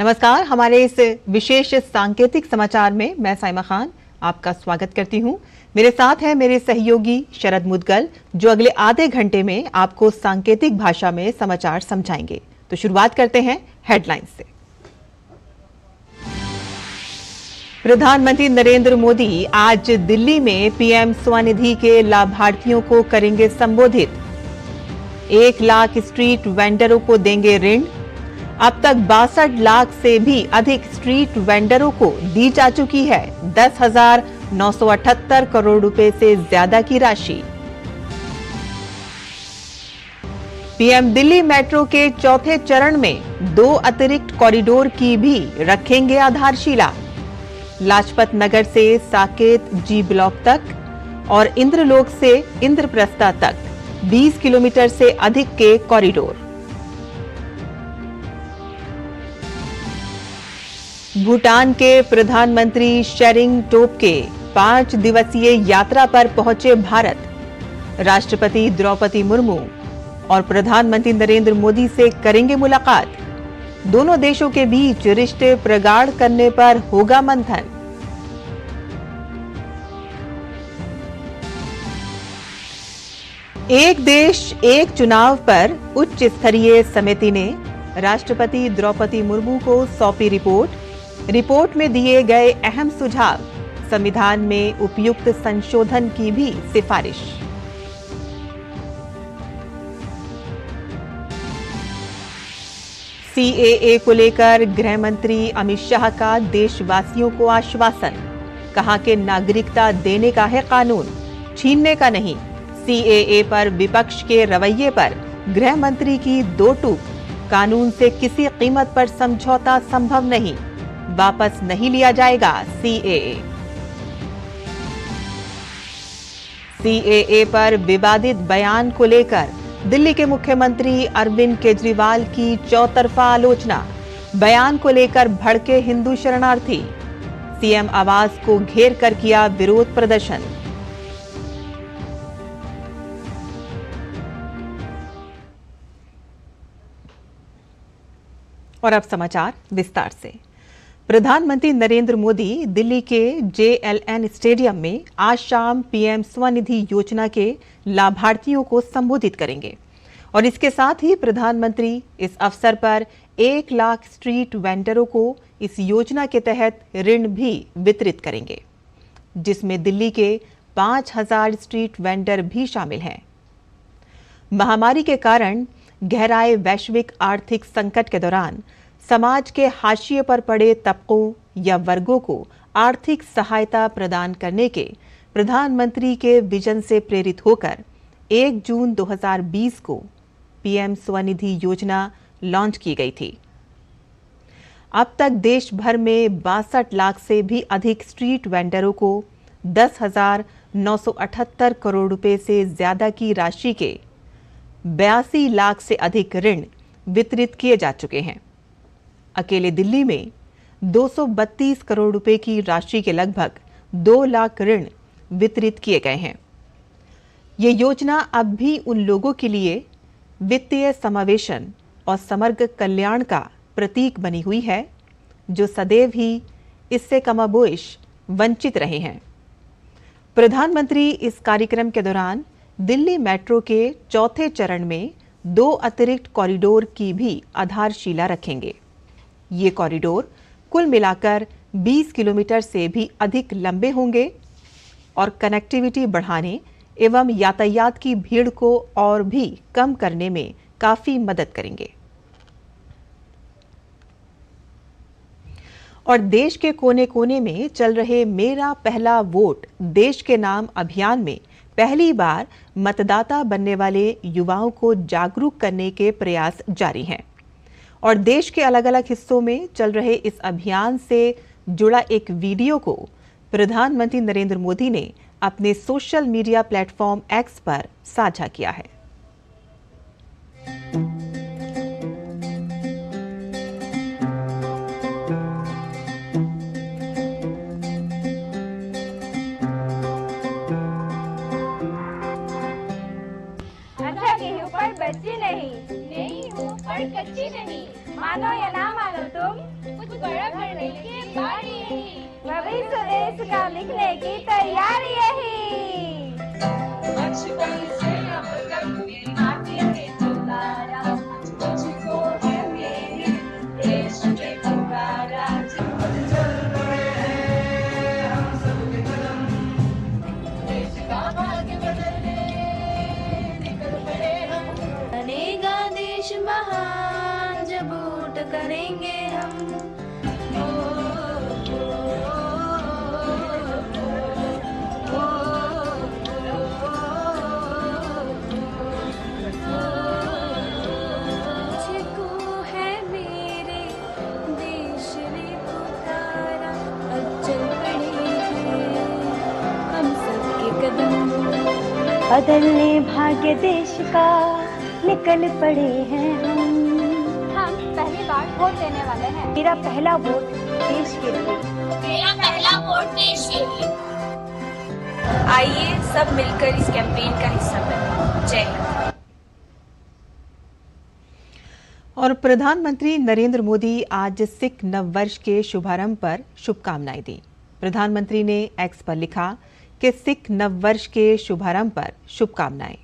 नमस्कार, हमारे इस विशेष सांकेतिक समाचार में मैं साइमा खान आपका स्वागत करती हूं। मेरे साथ हैं मेरे सहयोगी शरद मुदगल, जो अगले आधे घंटे में आपको सांकेतिक भाषा में समाचार समझाएंगे। तो शुरुआत करते हैं हेडलाइंस से। प्रधानमंत्री नरेंद्र मोदी आज दिल्ली में पीएम स्वनिधि के लाभार्थियों को करेंगे संबोधित। 1 लाख स्ट्रीट वेंडरों को देंगे ऋण। अब तक 62 लाख से भी अधिक स्ट्रीट वेंडरों को दी जा चुकी है 10,978 करोड़ रुपए से ज्यादा की राशि। पीएम दिल्ली मेट्रो के चौथे चरण में 2 अतिरिक्त कॉरिडोर की भी रखेंगे आधारशिला। लाजपत नगर से साकेत जी ब्लॉक तक और इंद्रलोक से इंद्रप्रस्था तक 20 किलोमीटर से अधिक के कॉरिडोर। भूटान के प्रधानमंत्री शेरिंग टोब्गे 5 दिवसीय यात्रा पर पहुंचे भारत। राष्ट्रपति द्रौपदी मुर्मू और प्रधानमंत्री नरेंद्र मोदी से करेंगे मुलाकात। दोनों देशों के बीच रिश्ते प्रगाढ़ करने पर होगा मंथन। एक देश एक चुनाव पर उच्च स्तरीय समिति ने राष्ट्रपति द्रौपदी मुर्मू को सौंपी रिपोर्ट। रिपोर्ट में दिए गए अहम सुझाव, संविधान में उपयुक्त संशोधन की भी सिफारिश। सीएए को लेकर गृह मंत्री अमित शाह का देशवासियों को आश्वासन। कहा कि नागरिकता देने का है कानून, छीनने का नहीं। सीएए पर विपक्ष के रवैये पर गृह मंत्री की दो टूक। कानून से किसी कीमत पर समझौता संभव नहीं, वापस नहीं लिया जाएगा सीएए। सीएए पर विवादित बयान को लेकर दिल्ली के मुख्यमंत्री अरविंद केजरीवाल की चौतरफा आलोचना। बयान को लेकर भड़के हिंदू शरणार्थी। सीएम आवास को घेर कर किया विरोध प्रदर्शन। और अब समाचार विस्तार से। प्रधानमंत्री नरेंद्र मोदी दिल्ली के जेएलएन स्टेडियम में आज शाम पीएम स्वनिधि योजना के लाभार्थियों को संबोधित करेंगे और इसके साथ ही प्रधानमंत्री इस अवसर पर 1 लाख स्ट्रीट वेंडरों को इस योजना के तहत ऋण भी वितरित करेंगे, जिसमें दिल्ली के 5,000 स्ट्रीट वेंडर भी शामिल हैं। महामारी के कारण गहराए वैश्विक आर्थिक संकट के दौरान समाज के हाशिए पर पड़े तबकों या वर्गों को आर्थिक सहायता प्रदान करने के प्रधानमंत्री के विजन से प्रेरित होकर 1 जून 2020 को पीएम स्वनिधि योजना लॉन्च की गई थी। अब तक देश भर में 62 लाख से भी अधिक स्ट्रीट वेंडरों को 10,978 करोड़ रुपए से ज्यादा की राशि के 82 लाख से अधिक ऋण वितरित किए जा चुके हैं। अकेले दिल्ली में 232 करोड़ रुपए की राशि के लगभग 2 लाख ऋण वितरित किए गए हैं। ये योजना अब भी उन लोगों के लिए वित्तीय समावेशन और समग्र कल्याण का प्रतीक बनी हुई है जो सदैव ही इससे कमोबेश वंचित रहे हैं। प्रधानमंत्री इस कार्यक्रम के दौरान दिल्ली मेट्रो के चौथे चरण में 2 अतिरिक्त कॉरिडोर की भी आधारशिला रखेंगे। ये कॉरिडोर कुल मिलाकर 20 किलोमीटर से भी अधिक लंबे होंगे और कनेक्टिविटी बढ़ाने एवं यातायात की भीड़ को और भी कम करने में काफी मदद करेंगे। और देश के कोने कोने में चल रहे मेरा पहला वोट देश के नाम अभियान में पहली बार मतदाता बनने वाले युवाओं को जागरूक करने के प्रयास जारी हैं और देश के अलग अलग हिस्सों में चल रहे इस अभियान से जुड़ा एक वीडियो को प्रधानमंत्री नरेंद्र मोदी ने अपने सोशल मीडिया प्लेटफॉर्म एक्स पर साझा किया है। बच्ची नहीं हूँ पर कच्ची नहीं, मानो या ना मानो तुम बड़ा करने की बारी, भविष्य देश का लिखने की तैयारी यही। बचपन से अब तक मेरी माटी में चुकारा, मुझको है मेरे देश में पुकारा। चल पड़े हैं हम सबके कदम, देश का भाग्य बदलने निकल पड़े हम। बनेगा देश महान जब वोट करेंगे हम। मुझको है मेरे देश ने पुकारा, अब चल पड़े हैं हम सबके कदम, बदलने भाग्य देश का निकल पड़े हैं हम पहली बार वोट देने वाले हैं। मेरा पहला वोट देश के लिए, मेरा पहला वोट देश के लिए। आइए सब मिलकर इस कैंपेन का हिस्सा बनें। जय हिंद। और प्रधानमंत्री नरेंद्र मोदी आज सिख नववर्ष के शुभारंभ पर शुभकामनाएं दी। प्रधानमंत्री ने एक्स पर लिखा कि सिख नववर्ष के शुभारंभ पर शुभकामनाएं।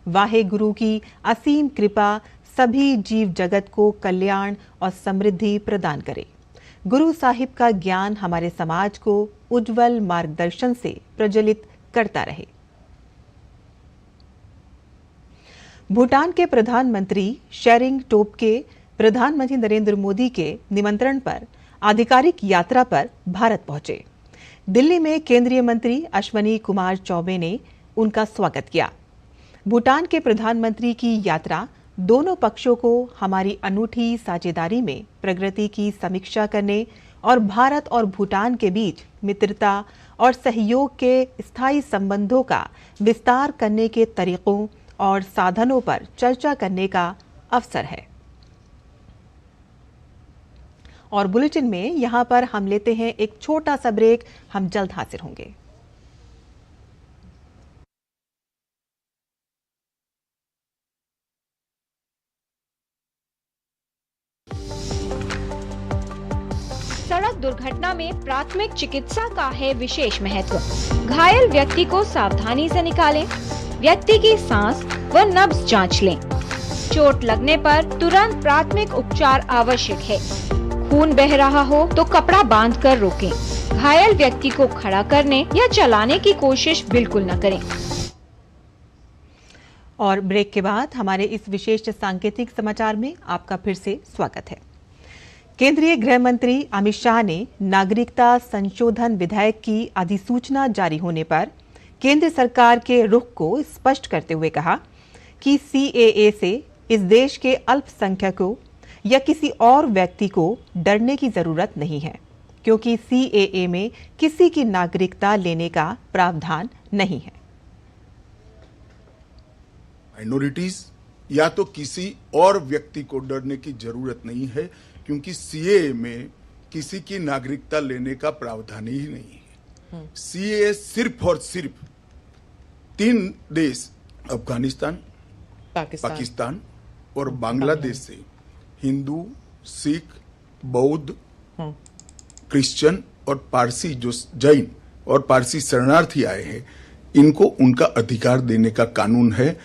वाहे गुरु की असीम कृपा सभी जीव जगत को कल्याण और समृद्धि प्रदान करे। गुरु साहिब का ज्ञान हमारे समाज को उज्जवल मार्गदर्शन से प्रज्वलित करता रहे। भूटान के प्रधानमंत्री शेरिंग टोब्गे प्रधानमंत्री नरेंद्र मोदी के निमंत्रण पर आधिकारिक यात्रा पर भारत पहुंचे। दिल्ली में केंद्रीय मंत्री अश्विनी कुमार चौबे ने उनका स्वागत किया। भूटान के प्रधानमंत्री की यात्रा दोनों पक्षों को हमारी अनूठी साझेदारी में प्रगति की समीक्षा करने और भारत और भूटान के बीच मित्रता और सहयोग के स्थायी संबंधों का विस्तार करने के तरीकों और साधनों पर चर्चा करने का अवसर है। और बुलेटिन में यहां पर हम लेते हैं एक छोटा सा ब्रेक। हम जल्द हाजिर होंगे। सड़क दुर्घटना में प्राथमिक चिकित्सा का है विशेष महत्व। घायल व्यक्ति को सावधानी से निकालें, व्यक्ति की सांस व नब्ज जांच लें। चोट लगने पर तुरंत प्राथमिक उपचार आवश्यक है। खून बह रहा हो तो कपड़ा बांधकर रोकें। घायल व्यक्ति को खड़ा करने या चलाने की कोशिश बिल्कुल न करें। और ब्रेक के बाद हमारे इस विशेष सांकेतिक समाचार में आपका फिर से स्वागत है। केंद्रीय गृह मंत्री अमित शाह ने नागरिकता संशोधन विधेयक की अधिसूचना जारी होने पर केंद्र सरकार के रुख को स्पष्ट करते हुए कहा कि सीएए से इस देश के अल्पसंख्यकों या किसी और व्यक्ति को डरने की जरूरत नहीं है, क्योंकि सीएए में किसी की नागरिकता लेने का प्रावधान नहीं है। माइनॉरिटीज या तो किसी और व्यक्ति को डरने की जरूरत नहीं है, क्योंकि सीएए में किसी की नागरिकता लेने का प्रावधान ही नहीं है। सीएए सिर्फ और सिर्फ 3 देश अफगानिस्तान, पाकिस्तान और बांग्लादेश से हिंदू, सिख, बौद्ध, क्रिश्चियन और पारसी जो जैन और पारसी शरणार्थी आए हैं, इनको उनका अधिकार देने का कानून है।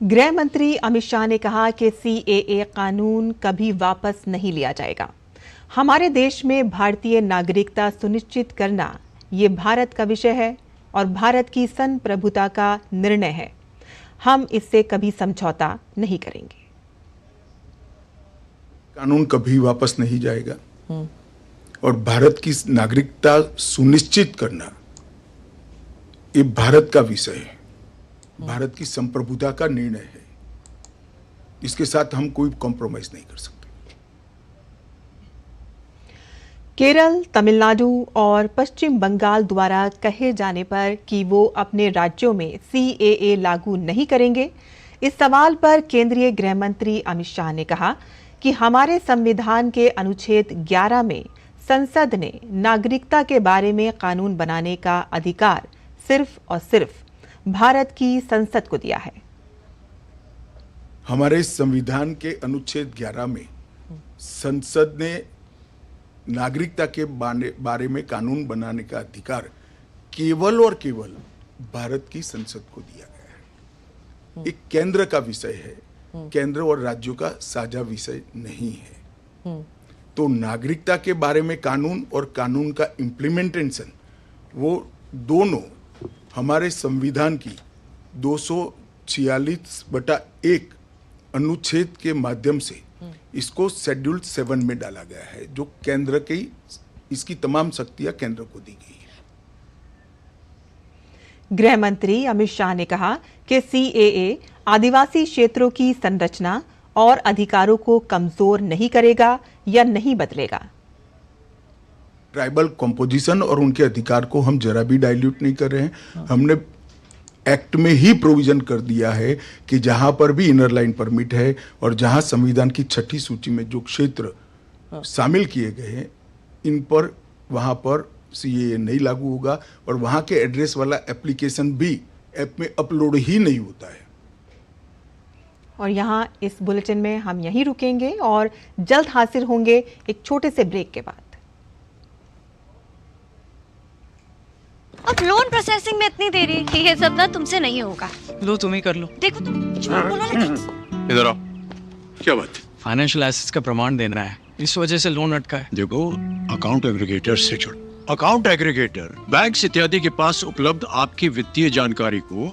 गृह मंत्री अमित शाह ने कहा कि सीएए कानून कभी वापस नहीं लिया जाएगा। हमारे देश में भारतीय नागरिकता सुनिश्चित करना ये भारत का विषय है और भारत की संप्रभुता का निर्णय है। हम इससे कभी समझौता नहीं करेंगे। कानून कभी वापस नहीं जाएगा और भारत की नागरिकता सुनिश्चित करना ये भारत का विषय है, भारत की संप्रभुता का निर्णय है। इसके साथ हम कोई कॉम्प्रोमाइज नहीं कर सकते। केरल, तमिलनाडु और पश्चिम बंगाल द्वारा कहे जाने पर कि वो अपने राज्यों में सीएए लागू नहीं करेंगे, इस सवाल पर केंद्रीय गृह मंत्री अमित शाह ने कहा कि हमारे संविधान के अनुच्छेद 11 में संसद ने नागरिकता के बारे में कानून बनाने का अधिकार सिर्फ और सिर्फ भारत की संसद को दिया है। हमारे संविधान के अनुच्छेद 11 में संसद ने नागरिकता के बारे में कानून बनाने का अधिकार केवल और केवल भारत की संसद को दिया गया है। एक केंद्र का विषय है, केंद्र और राज्यों का साझा विषय नहीं है। तो नागरिकता के बारे में कानून और कानून का इम्प्लीमेंटेशन, वो दोनों हमारे संविधान की 246/1 अनुच्छेद के माध्यम से इसको शेड्यूल 7 में डाला गया है, जो केंद्र की इसकी तमाम शक्तियां केंद्र को दी गई है। गृह मंत्री अमित शाह ने कहा कि सीएए आदिवासी क्षेत्रों की संरचना और अधिकारों को कमजोर नहीं करेगा या नहीं बदलेगा। ट्राइबल कंपोजिशन और उनके अधिकार को हम जरा भी डाइल्यूट नहीं कर रहे हैं। हमने एक्ट में ही प्रोविजन कर दिया है कि जहां पर भी इनर लाइन परमिट है और जहां संविधान की 6ठी सूची में जो क्षेत्र शामिल किए गए हैं, इन पर वहां पर सीएए नहीं लागू होगा और वहां के एड्रेस वाला एप्लीकेशन भी ऐप में अपलोड ही नहीं होता है। और यहाँ इस बुलेटिन में हम यहीं रुकेंगे और जल्द हाजिर होंगे एक छोटे से ब्रेक के बाद। अब लोन प्रोसेसिंग में इतनी देरी, ये सब ना तुमसे नहीं होगा। लो तुम ही कर लो। देखो तुम झूठ बोलो लेकिन। इधर आओ। क्या बात? फाइनेंशियल एसेट्स का प्रमाण देना है, इस वजह से लोन अटका है। देखो, अकाउंट एग्रीगेटर से जुड़ो। अकाउंट एग्रीगेटर बैंक इत्यादि के पास उपलब्ध आपकी वित्तीय जानकारी को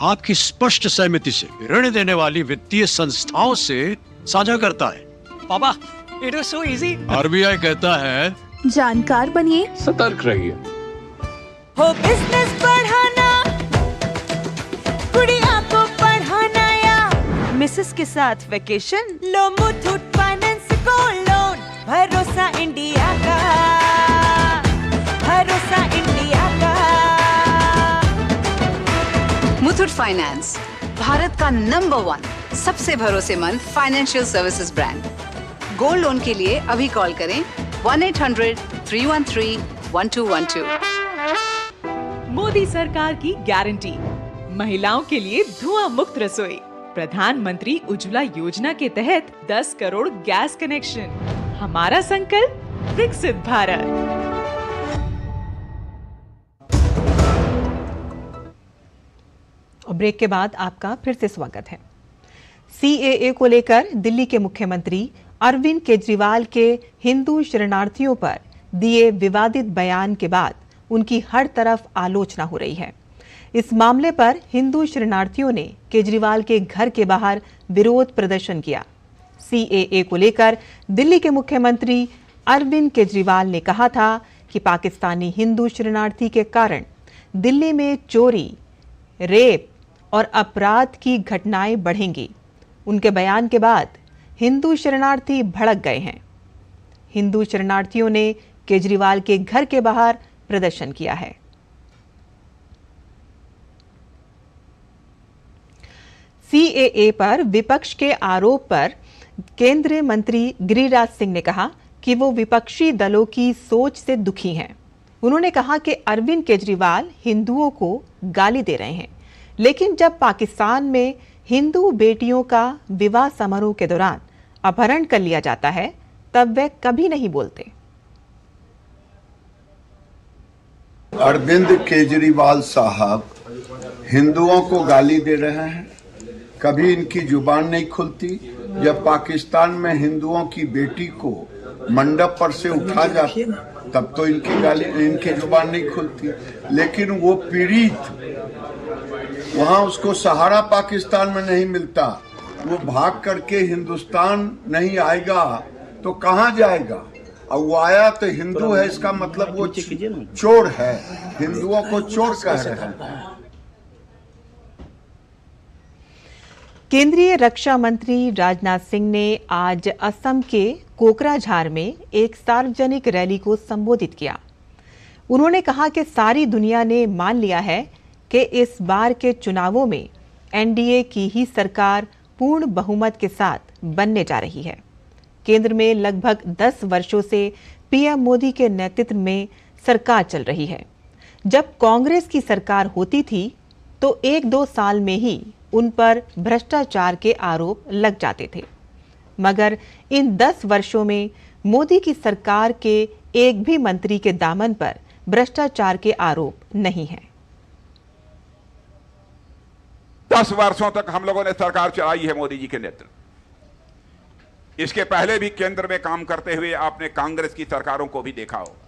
आपकी स्पष्ट सहमति से ऋण देने वाली वित्तीय संस्थाओं से साझा करता है। पापा, it is so easy. RBI कहता है, जानकार बनिए, सतर्क रहिए। हो बिजनेस बढ़ाना, गुड़िया को पढ़ाना या मिसेस के साथ वेकेशन, लो मुथूट फाइनेंस गोल्ड लोन। भरोसा इंडिया का, भरोसा इंडिया का। मुथूट फाइनेंस, भारत का नंबर 1 सबसे भरोसेमंद financial services brand. Gold loan के लिए अभी कॉल करें 1-800-313-1212। मोदी सरकार की गारंटी, महिलाओं के लिए धुआं मुक्त रसोई। प्रधानमंत्री उज्ज्वला योजना के तहत 10 करोड़ गैस कनेक्शन। हमारा संकल्प, विकसित भारत। और ब्रेक के बाद आपका फिर से स्वागत है। सीएए को लेकर दिल्ली के मुख्यमंत्री अरविंद केजरीवाल के हिंदू शरणार्थियों पर दिए विवादित बयान के बाद उनकी हर तरफ आलोचना हो रही है। इस मामले पर हिंदू शरणार्थियों ने केजरीवाल के घर के बाहर विरोध प्रदर्शन किया। सीएए को लेकर दिल्ली के मुख्यमंत्री अरविंद केजरीवाल ने कहा था कि पाकिस्तानी हिंदू शरणार्थी के कारण दिल्ली में चोरी, रेप और अपराध की घटनाएं बढ़ेंगी। उनके बयान के बाद हिंदू शरणार्थी भड़क गए हैं। हिंदू शरणार्थियों ने केजरीवाल के घर के बाहर प्रदर्शन किया है। सीएए पर विपक्ष के आरोप पर केंद्रीय मंत्री गिरिराज सिंह ने कहा कि वो विपक्षी दलों की सोच से दुखी हैं। उन्होंने कहा कि अरविंद केजरीवाल हिंदुओं को गाली दे रहे हैं, लेकिन जब पाकिस्तान में हिंदू बेटियों का विवाह समारोह के दौरान अपहरण कर लिया जाता है, तब वे कभी नहीं बोलते। अरविंद केजरीवाल साहब हिंदुओं को गाली दे रहे हैं, कभी इनकी जुबान नहीं खुलती। जब पाकिस्तान में हिंदुओं की बेटी को मंडप पर से उठा जाता तब तो इनकी जुबान नहीं खुलती, लेकिन वो पीड़ित वहां उसको सहारा पाकिस्तान में नहीं मिलता, वो भाग करके हिंदुस्तान नहीं आएगा तो कहां जाएगा? और वो आया तो हिंदू है, इसका मतलब वो चोर है, हिंदुओं को चोर कह रहे हैं। केंद्रीय रक्षा मंत्री राजनाथ सिंह ने आज असम के कोकराझार में एक सार्वजनिक रैली को संबोधित किया। उन्होंने कहा कि सारी दुनिया ने मान लिया है कि इस बार के चुनावों में एनडीए की ही सरकार पूर्ण बहुमत के साथ बनने जा रही है। केंद्र में लगभग 10 वर्षों से पीएम मोदी के नेतृत्व में सरकार चल रही है। जब कांग्रेस की सरकार होती थी तो 1-2 साल में ही उन पर भ्रष्टाचार के आरोप लग जाते थे। मगर इन 10 वर्षों में मोदी की सरकार के एक भी मंत्री के दामन पर भ्रष्टाचार के आरोप नहीं हैं। 10 वर्षों तक हम लोगों ने सरकार चलाई है मोदी जी के नेतृत्व। इसके पहले भी केंद्र में काम करते हुए आपने कांग्रेस की सरकारों को भी देखा होगा।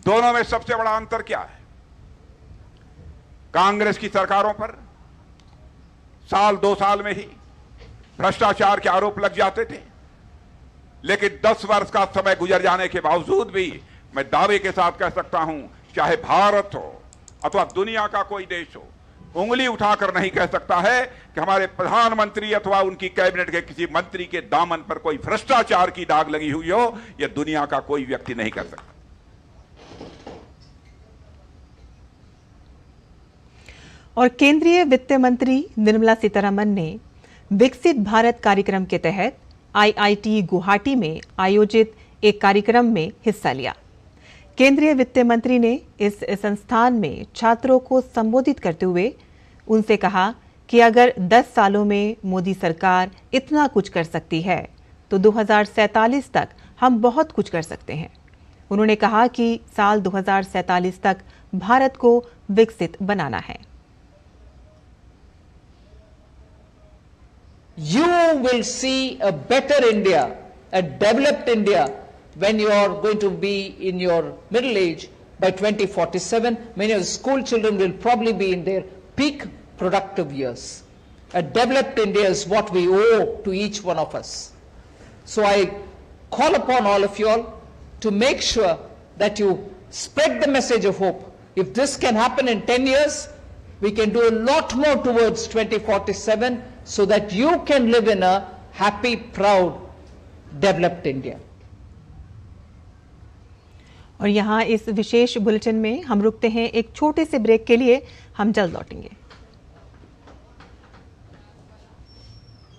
दोनों में सबसे बड़ा अंतर क्या है? कांग्रेस की सरकारों पर साल 2 साल में ही भ्रष्टाचार के आरोप लग जाते थे, लेकिन 10 वर्ष का समय गुजर जाने के बावजूद भी मैं दावे के साथ कह सकता हूं, चाहे भारत हो अथवा दुनिया का कोई देश हो, उंगली उठाकर नहीं कह सकता है कि हमारे प्रधानमंत्री अथवा उनकी कैबिनेट के किसी मंत्री के दामन पर कोई भ्रष्टाचार की दाग लगी हुई हो। यह दुनिया का कोई व्यक्ति नहीं कर सकता। और केंद्रीय वित्त मंत्री निर्मला सीतारमण ने विकसित भारत कार्यक्रम के तहत IIT गुवाहाटी में आयोजित एक कार्यक्रम में हिस्सा लिया। केंद्रीय वित्त मंत्री ने इस संस्थान में छात्रों को संबोधित करते हुए उनसे कहा कि अगर 10 सालों में मोदी सरकार इतना कुछ कर सकती है तो 2047 तक हम बहुत कुछ कर सकते हैं। उन्होंने कहा कि साल 2047 तक भारत को विकसित बनाना है। You will see a better India, a developed India, when you are going to be in your middle age by 2047. Many of the school children will probably be in their peak productive years. A developed India is what we owe to each one of us. So I call upon all of you all to make sure that you spread the message of hope. If this can happen in 10 years, we can do a lot more towards 2047 so that you can live in a happy, proud, developed India. और यहाँ इस विशेष bulletin में हम रुकते हैं एक छोटे से ब्रेक के लिए। हम जल्द लौटेंगे।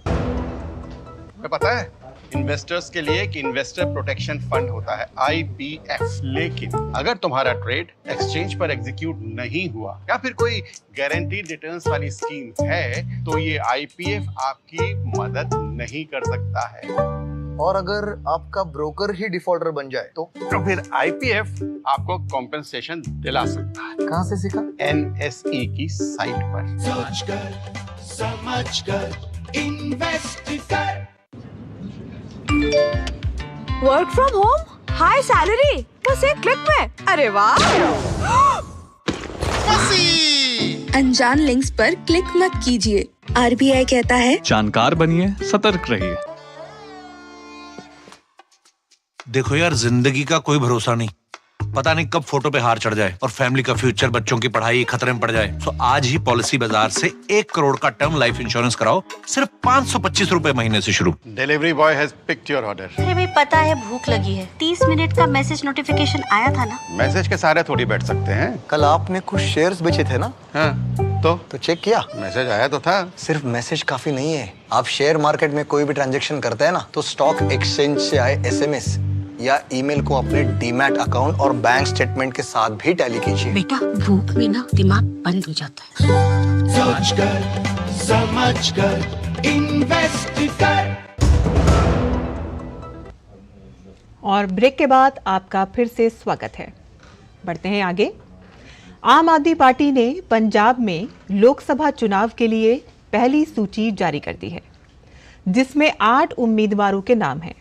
तुम्हें पता है इन्वेस्टर्स के लिए एक इन्वेस्टर प्रोटेक्शन फंड होता है IPF, लेकिन अगर तुम्हारा ट्रेड एक्सचेंज पर एग्जीक्यूट नहीं हुआ या फिर कोई गारंटीड रिटर्न्स वाली स्कीम है तो ये IPF आपकी मदद नहीं कर सकता है। और अगर आपका ब्रोकर ही डिफॉल्टर बन जाए तो फिर IPF आपको कॉम्पेंसेशन दिला सकता है। कहाँ से सीखा? NSE की साइट पर। सोचकर समझकर इन्वेस्ट कर। Work from home, high salary, बस एक क्लिक में। अरे वाह! अनजान लिंक्स पर क्लिक मत कीजिए। RBI कहता है जानकार बनिए, सतर्क रहिए। देखो यार, जिंदगी का कोई भरोसा नहीं, पता नहीं कब फोटो पे हार चढ़ जाए और फैमिली का फ्यूचर, बच्चों की पढ़ाई खतरे में पड़ जाए। तो आज ही पॉलिसी बाजार से 1 करोड़ का टर्म लाइफ इंश्योरेंस कराओ, सिर्फ 525 रुपए महीने से शुरू। Delivery boy has picked your order. अरे भाई, पता है भूख लगी है। 30 मिनट का मैसेज नोटिफिकेशन आया था ना। मैसेज के सारे थोड़ी बैठ सकते हैं। कल आपने कुछ शेयर्स बेचे थे ना? हाँ, तो चेक किया? मैसेज आया तो था। सिर्फ मैसेज काफी नहीं है। आप शेयर मार्केट में कोई भी ट्रांजेक्शन करते हैं ना, तो स्टॉक एक्सचेंज से आए SMS या ईमेल को अपने डीमैट अकाउंट और बैंक स्टेटमेंट के साथ भी टैली कीजिए। बेटा, भूख में ना दिमाग बंद हो जाता है। सोचकर समझकर इन्वेस्ट कर। और ब्रेक के बाद आपका फिर से स्वागत है। बढ़ते हैं आगे। आम आदमी पार्टी ने पंजाब में लोकसभा चुनाव के लिए पहली सूची जारी कर दी है, जिसमें 8 उम्मीदवारों के नाम हैं।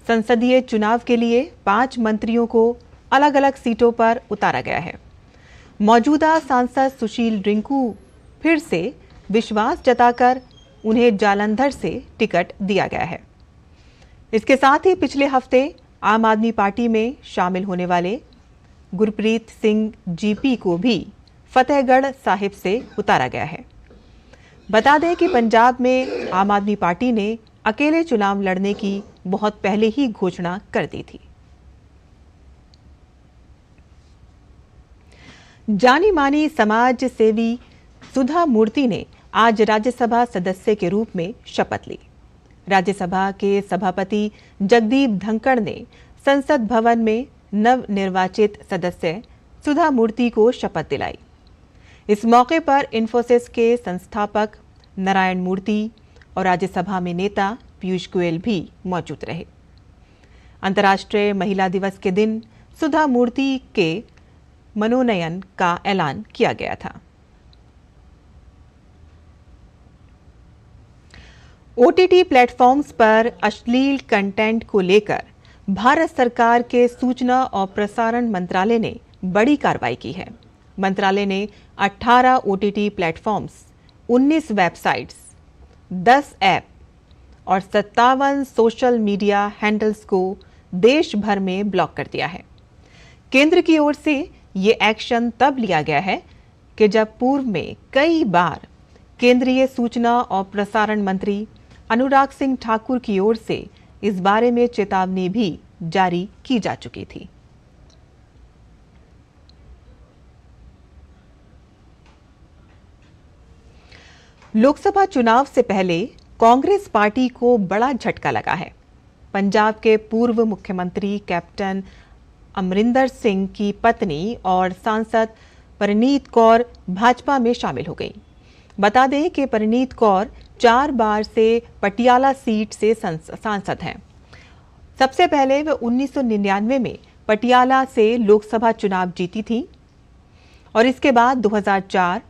संसदीय चुनाव के लिए 5 मंत्रियों को अलग अलग सीटों पर उतारा गया है। मौजूदा सांसद सुशील रिंकू फिर से विश्वास जताकर उन्हें जालंधर से टिकट दिया गया है। इसके साथ ही पिछले हफ्ते आम आदमी पार्टी में शामिल होने वाले गुरप्रीत सिंह GP को भी फतेहगढ़ साहिब से उतारा गया है। बता दें कि पंजाब में आम आदमी पार्टी ने अकेले चुनाव लड़ने की बहुत पहले ही घोषणा कर दी थी। जानी मानी समाज सेवी सुधा मूर्ति ने आज राज्यसभा सदस्य के रूप में शपथ ली। राज्यसभा के सभापति जगदीप धनखड़ ने संसद भवन में नवनिर्वाचित सदस्य सुधा मूर्ति को शपथ दिलाई। इस मौके पर इन्फोसिस के संस्थापक नारायण मूर्ति और राज्यसभा में नेता पीयूष गोयल भी मौजूद रहे। अंतर्राष्ट्रीय महिला दिवस के दिन सुधा मूर्ति के मनोनयन का ऐलान किया गया था। ओटीटी प्लेटफॉर्म्स पर अश्लील कंटेंट को लेकर भारत सरकार के सूचना और प्रसारण मंत्रालय ने बड़ी कार्रवाई की है। मंत्रालय ने 18 ओटीटी प्लेटफॉर्म्स, 19 वेबसाइट्स, 10 ऐप और 57 सोशल मीडिया हैंडल्स को देश भर में ब्लॉक कर दिया है। केंद्र की ओर से ये एक्शन तब लिया गया है कि जब पूर्व में कई बार केंद्रीय सूचना और प्रसारण मंत्री अनुराग सिंह ठाकुर की ओर से इस बारे में चेतावनी भी जारी की जा चुकी थी। लोकसभा चुनाव से पहले कांग्रेस पार्टी को बड़ा झटका लगा है। पंजाब के पूर्व मुख्यमंत्री कैप्टन अमरिंदर सिंह की पत्नी और सांसद परनीत कौर भाजपा में शामिल हो गई। बता दें कि परनीत कौर 4 बार से पटियाला सीट से सांसद हैं। सबसे पहले वे 1999 में पटियाला से लोकसभा चुनाव जीती थी और इसके बाद 2004,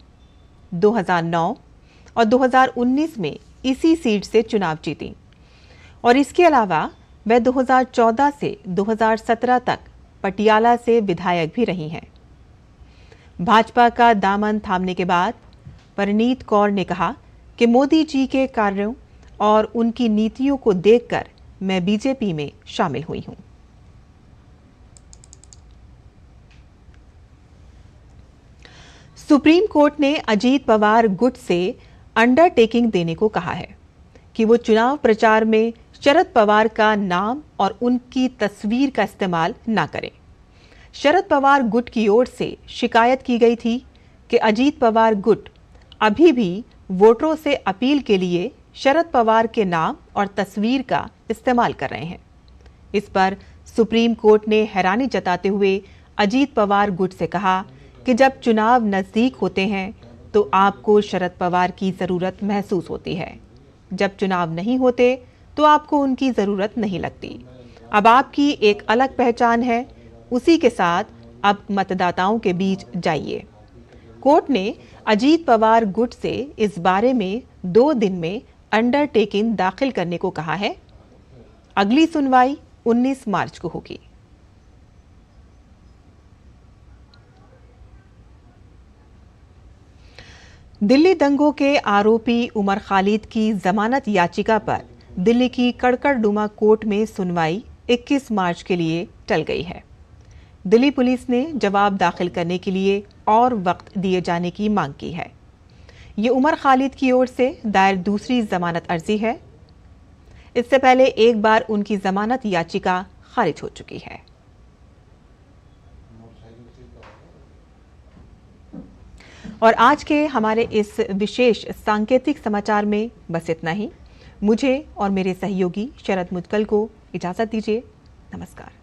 2009 और 2019 में इसी सीट से चुनाव जीती और इसके अलावा वे 2014 से 2017 तक पटियाला से विधायक भी रही हैं। भाजपा का दामन थामने के बाद परनीत कौर ने कहा कि मोदी जी के कार्यों और उनकी नीतियों को देखकर मैं बीजेपी में शामिल हुई हूं। सुप्रीम कोर्ट ने अजीत पवार गुट से अंडरटेकिंग देने को कहा है कि वो चुनाव प्रचार में शरद पवार का नाम और उनकी तस्वीर का इस्तेमाल ना करें। शरद पवार गुट की ओर से शिकायत की गई थी कि अजीत पवार गुट अभी भी वोटरों से अपील के लिए शरद पवार के नाम और तस्वीर का इस्तेमाल कर रहे हैं। इस पर सुप्रीम कोर्ट ने हैरानी जताते हुए अजीत पवार गुट से कहा कि जब चुनाव नजदीक होते हैं तो आपको शरद पवार की जरूरत महसूस होती है, जब चुनाव नहीं होते तो आपको उनकी जरूरत नहीं लगती। अब आपकी एक अलग पहचान है, उसी के साथ अब मतदाताओं के बीच जाइए। कोर्ट ने अजीत पवार गुट से इस बारे में 2 दिन में अंडरटेकिंग दाखिल करने को कहा है। अगली सुनवाई 19 मार्च को होगी। दिल्ली दंगों के आरोपी उमर खालिद की जमानत याचिका पर दिल्ली की कड़कड़डुमा कोर्ट में सुनवाई 21 मार्च के लिए टल गई है। दिल्ली पुलिस ने जवाब दाखिल करने के लिए और वक्त दिए जाने की मांग की है। ये उमर खालिद की ओर से दायर दूसरी जमानत अर्जी है। इससे पहले एक बार उनकी जमानत याचिका खारिज हो चुकी है। और आज के हमारे इस विशेष सांकेतिक समाचार में बस इतना ही। मुझे और मेरे सहयोगी शरद मुदगल को इजाजत दीजिए। नमस्कार।